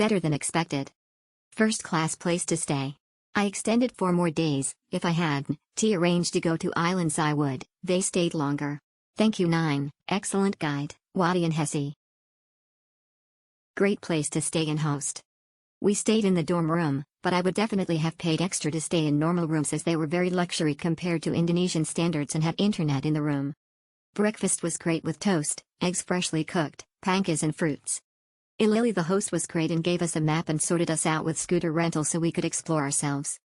Better than expected. First class place to stay. I extended 4 more days. If I hadn't arranged to go to islands I would. They stayed longer. Thank you 9. Excellent guide, Wadi and Hesse. Great place to stay and host. We stayed in the dorm room, but I would definitely have paid extra to stay in normal rooms as they were very luxury compared to Indonesian standards and had internet in the room. Breakfast was great with toast, eggs freshly cooked, pancakes and fruits. Ilili the host was great and gave us a map and sorted us out with scooter rental so we could explore ourselves.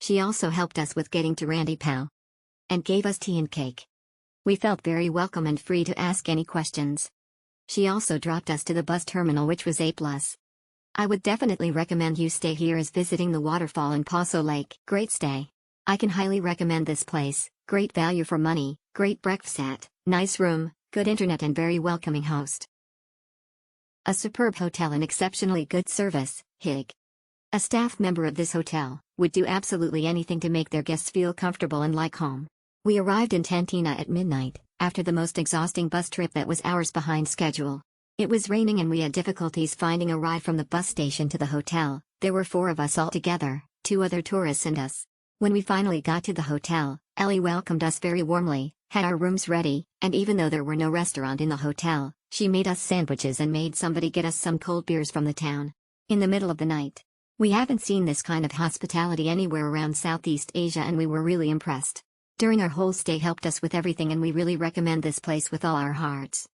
She also helped us with getting to Randy Pal. And gave us tea and cake. We felt very welcome and free to ask any questions. She also dropped us to the bus terminal which was A+. I would definitely recommend you stay here as visiting the waterfall in Poso Lake. Great stay. I can highly recommend this place, great value for money, great breakfast, nice room, good internet and very welcoming host. A superb hotel and exceptionally good service, Hig. A staff member of this hotel would do absolutely anything to make their guests feel comfortable and like home. We arrived in Tantina at midnight, after the most exhausting bus trip that was hours behind schedule. It was raining and we had difficulties finding a ride from the bus station to the hotel. There were 4 of us altogether, 2 other tourists and us. When we finally got to the hotel, Ellie welcomed us very warmly, had our rooms ready, and even though there were no restaurant in the hotel, she made us sandwiches and made somebody get us some cold beers from the town. In the middle of the night. We haven't seen this kind of hospitality anywhere around Southeast Asia and we were really impressed. During our whole stay helped us with everything and we really recommend this place with all our hearts.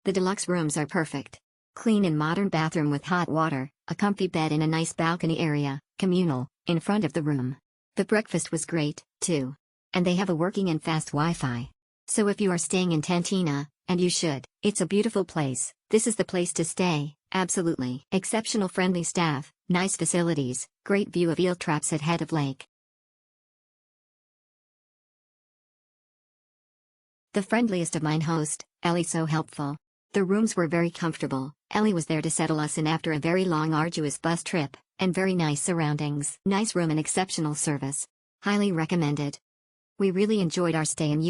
The deluxe rooms are perfect. Clean and modern bathroom with hot water, a comfy bed in a nice balcony area, communal, in front of the room. The breakfast was great, too. And they have a working and fast Wi-Fi. So if you are staying in Tantina, and you should, it's a beautiful place, this is the place to stay, absolutely. Exceptional friendly staff, nice facilities, great view of eel traps at head of lake. The friendliest of mine host, Ellie so helpful. The rooms were very comfortable. Ellie was there to settle us in after a very long arduous bus trip, and very nice surroundings. Nice room and exceptional service. Highly recommended. We really enjoyed our stay in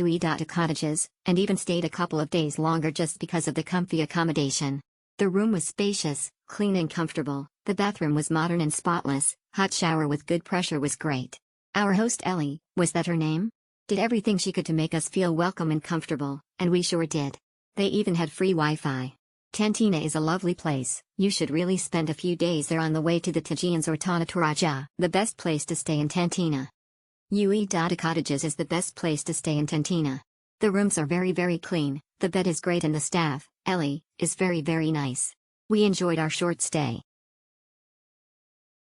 Cottages, and even stayed a couple of days longer just because of the comfy accommodation. The room was spacious, clean and comfortable, the bathroom was modern and spotless, hot shower with good pressure was great. Our host Ellie, was that her name? Did everything she could to make us feel welcome and comfortable, and we sure did. They even had free Wi-Fi. Tantina is a lovely place, you should really spend a few days there on the way to the Tajians or Tanah Toraja. The best place to stay in Tantina. Cottages is the best place to stay in Tantina. The rooms are very clean, the bed is great and the staff, Ellie, is very nice. We enjoyed our short stay.